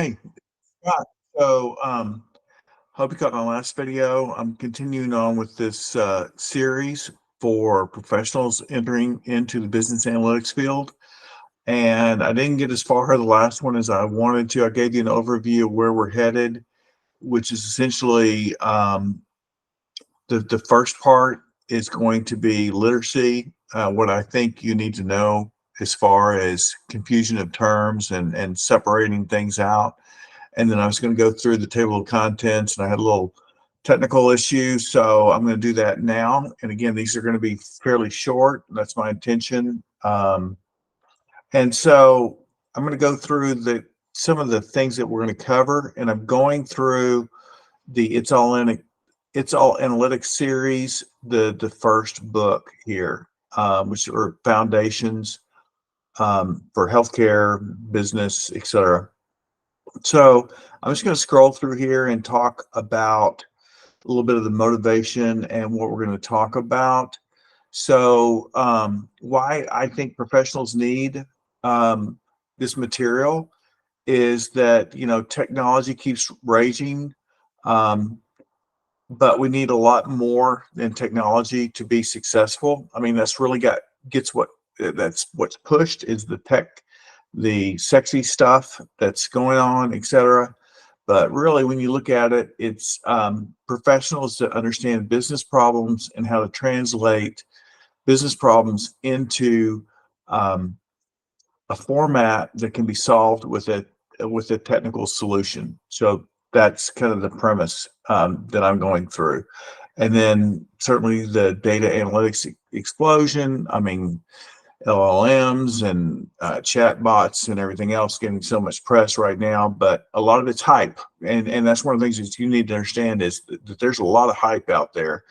Hey, Scott. So, hope you caught my last video. I'm continuing on with this series for professionals entering into the business analytics field. And I didn't get as far the last one as I wanted to. I gave you an overview of where we're headed, which is essentially the first part is going to be literacy, what I think you need to know as far as confusion of terms and separating things out. And then I was going to go through the table of contents, and I had a little technical issue, so I'm going to do that now. And again, these are going to be fairly short. That's my intention. And so I'm going to go through the some of the things that we're going to cover, and I'm going through the It's All Analytics series, the first book here, which are foundations for healthcare, business, etc. So I'm just going to scroll through here and talk about a little bit of the motivation and what we're going to talk about. So why I think professionals need um, this material is that, technology keeps raging, um, but we need a lot more than technology to be successful. I mean, gets what that's what's pushed is the tech, the sexy stuff that's going on, etc. But really, when you look at it, it's professionals that understand business problems and how to translate business problems into um, a format that can be solved with a technical solution. So that's kind of the premise that I'm going through. And then certainly the data analytics explosion. I mean, LLMs and chat bots and everything else getting so much press right now, but a lot of it's hype. And that's one of the things that you need to understand is that there's a lot of hype out there.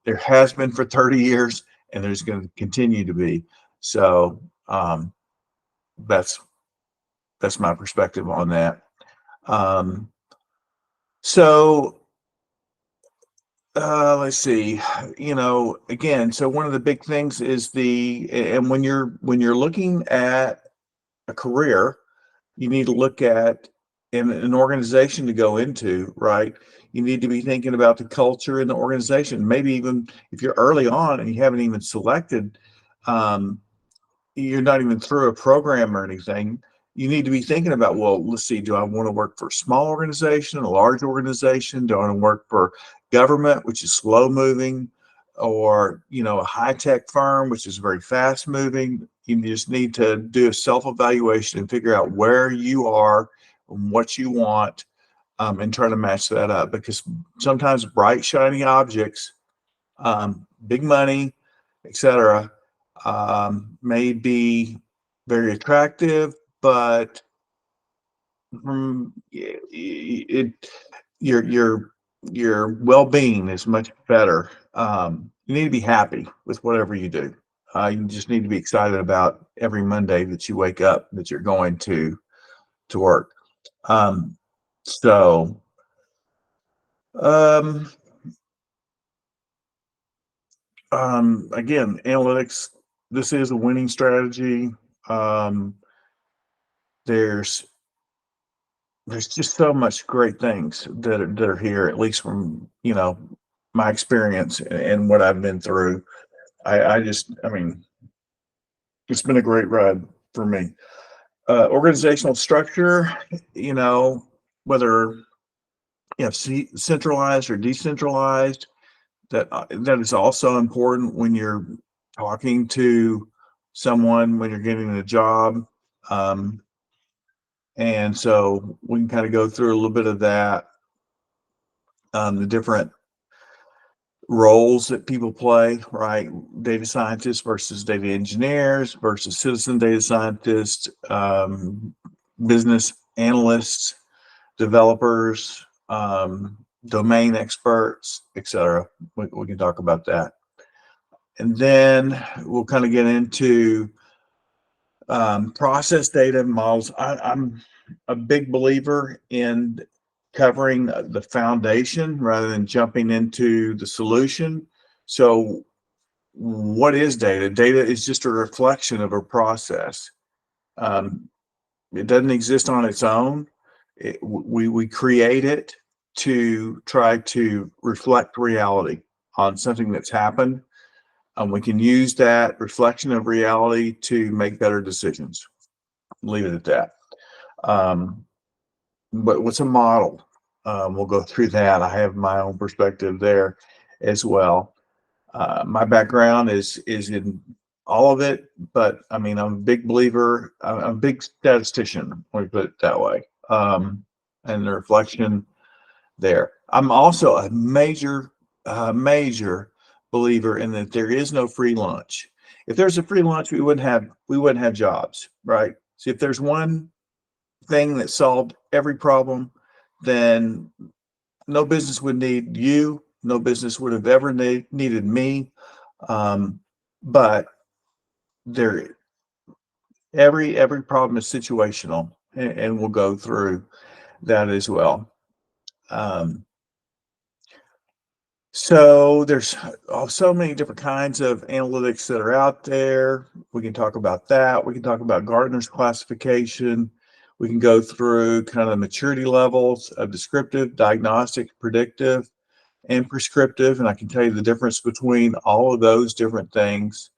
There has been for 30 years, and there's going to continue to be. So that's that's my perspective on that. Um, so let's see. Again, so one of the big things is and when you're looking at a career, you need to look at in an organization to go into, right? You need to be thinking about the culture in the organization. Maybe even if you're early on and you haven't even selected, um, you're not even through a program or anything. You need to be thinking about, well, let's see, do I want to work for a small organization, a large organization? Do I want to work for government, which is slow moving, or a high tech firm, which is very fast moving? You just need to do a self evaluation and figure out where you are and what you want, and try to match that up. Because sometimes bright, shiny objects, big money, etc., may be very attractive, but your your well-being is much better. You need to be happy with whatever you do. You just need to be excited about every Monday that you wake up that you're going to work. Um, so um, Again, analytics. This is a winning strategy. Um, there's there's just so much great things that are here, at least from my experience and what I've been through. I mean, it's been a great ride for me. Organizational structure, you know, whether centralized or decentralized, that is also important when you're talking to someone when you're getting a job. Um, and so we can kind of go through a little bit of that, the different roles that people play, right? Data scientists versus data engineers versus citizen data scientists, business analysts, developers, domain experts, etc. We can talk about that. And then we'll kind of get into process data models. I'm a big believer in covering the foundation rather than jumping into the solution. So, what is data? Data is just a reflection of a process. Um, it doesn't exist on its own. we create it to try to reflect reality on something that's happened. We can use that reflection of reality to make better decisions. Leave it at that. But what's a model? We'll go through that. I have my own perspective there as well. My background is in all of it, but I mean, I'm a big believer. I'm a big statistician, let me put it that way. And the reflection there. I'm also a major believer in that there is no free lunch. If there's a free lunch, we wouldn't have jobs, right? So if there's one thing that solved every problem, then no business would need you. No business would have ever needed me. But there, every problem is situational, and we'll go through that as well. So there's so many different kinds of analytics that are out there. We can talk about that. We can talk about Gartner's classification. We can go through kind of maturity levels of descriptive, diagnostic, predictive, and prescriptive. And I can tell you the difference between all of those different things,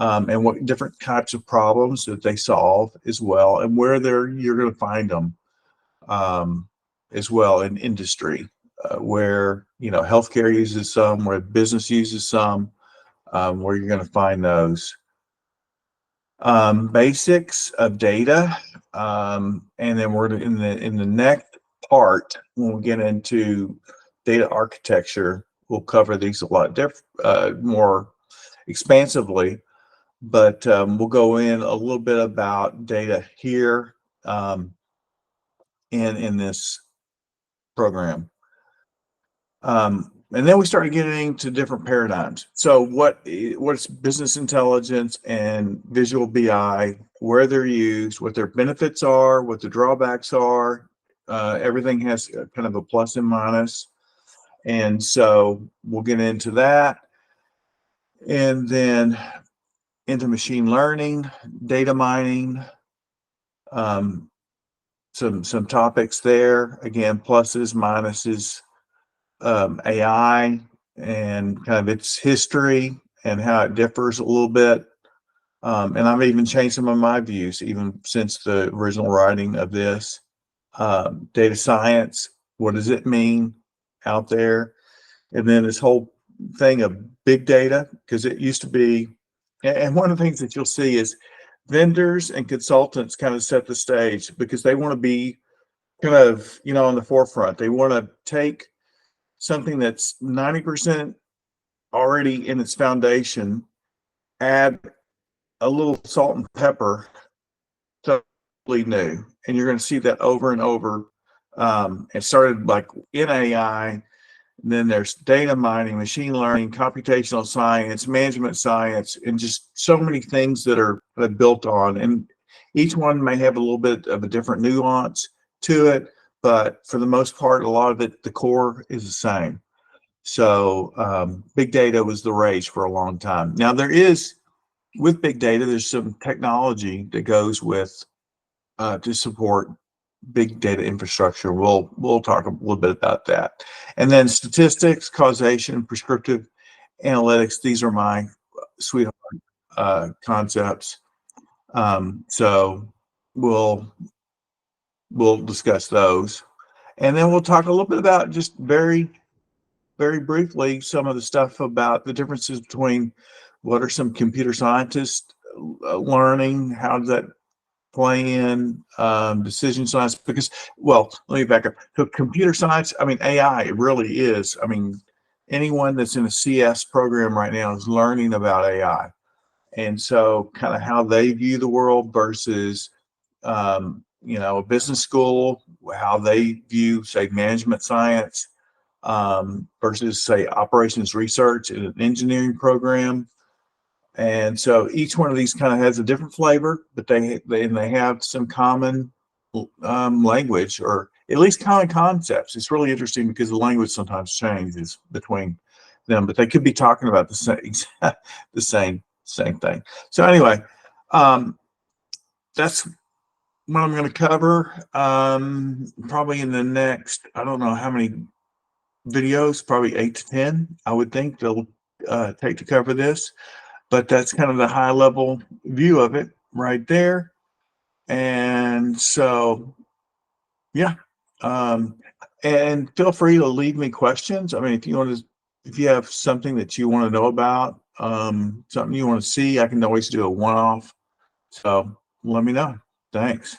and what different types of problems that they solve as well, and where you're going to find them as well in industry. Where healthcare uses some, where business uses some, where you're going to find those. Basics of data, and then we're in the next part when we get into data architecture. We'll cover these a lot more expansively, but we'll go in a little bit about data here in this program. And then we started getting into different paradigms. So what's business intelligence and visual BI, where they're used, what their benefits are, what the drawbacks are. Everything has kind of a plus and minus. And so we'll get into that. And then into machine learning, data mining, some topics there. Again, pluses, minuses. AI and kind of its history and how it differs a little bit. And I've even changed some of my views even since the original writing of this. Data science, what does it mean out there? And then this whole thing of big data, because it used to be, and one of the things that you'll see is vendors and consultants kind of set the stage because they want to be kind of, on the forefront. They want to take something that's 90% already in its foundation, add a little salt and pepper, totally new. And you're going to see that over and over. It started like in AI, and then there's data mining, machine learning, computational science, management science, and just so many things that are built on. And each one may have a little bit of a different nuance to it, but for the most part, a lot of it, the core is the same. So big data was the rage for a long time. Now with big data, there's some technology that goes with to support big data infrastructure. We'll talk a little bit about that. And then statistics, causation, prescriptive analytics. These are my sweetheart concepts. So we'll discuss those. And then we'll talk a little bit about just very briefly some of the stuff about the differences between what are some computer scientists learning, how does that play in decision science? Because, well, let me back up. So computer science, I mean, AI, it really is. I mean, anyone that's in a CS program right now is learning about AI. And so kind of how they view the world versus, a business school, how they view, say, management science versus, say, operations research in an engineering program. And so each one of these kind of has a different flavor, but they have some common language, or at least common concepts. It's really interesting because the language sometimes changes between them, but they could be talking about the same thing. So anyway, that's what I'm going to cover, probably in the next, I don't know how many videos, probably 8 to 10, I would think they'll take to cover this, but that's kind of the high level view of it right there. And so, yeah. And feel free to leave me questions. I mean, if you want to, if you have something that you want to know about, something you want to see, I can always do a one-off. So let me know. Thanks.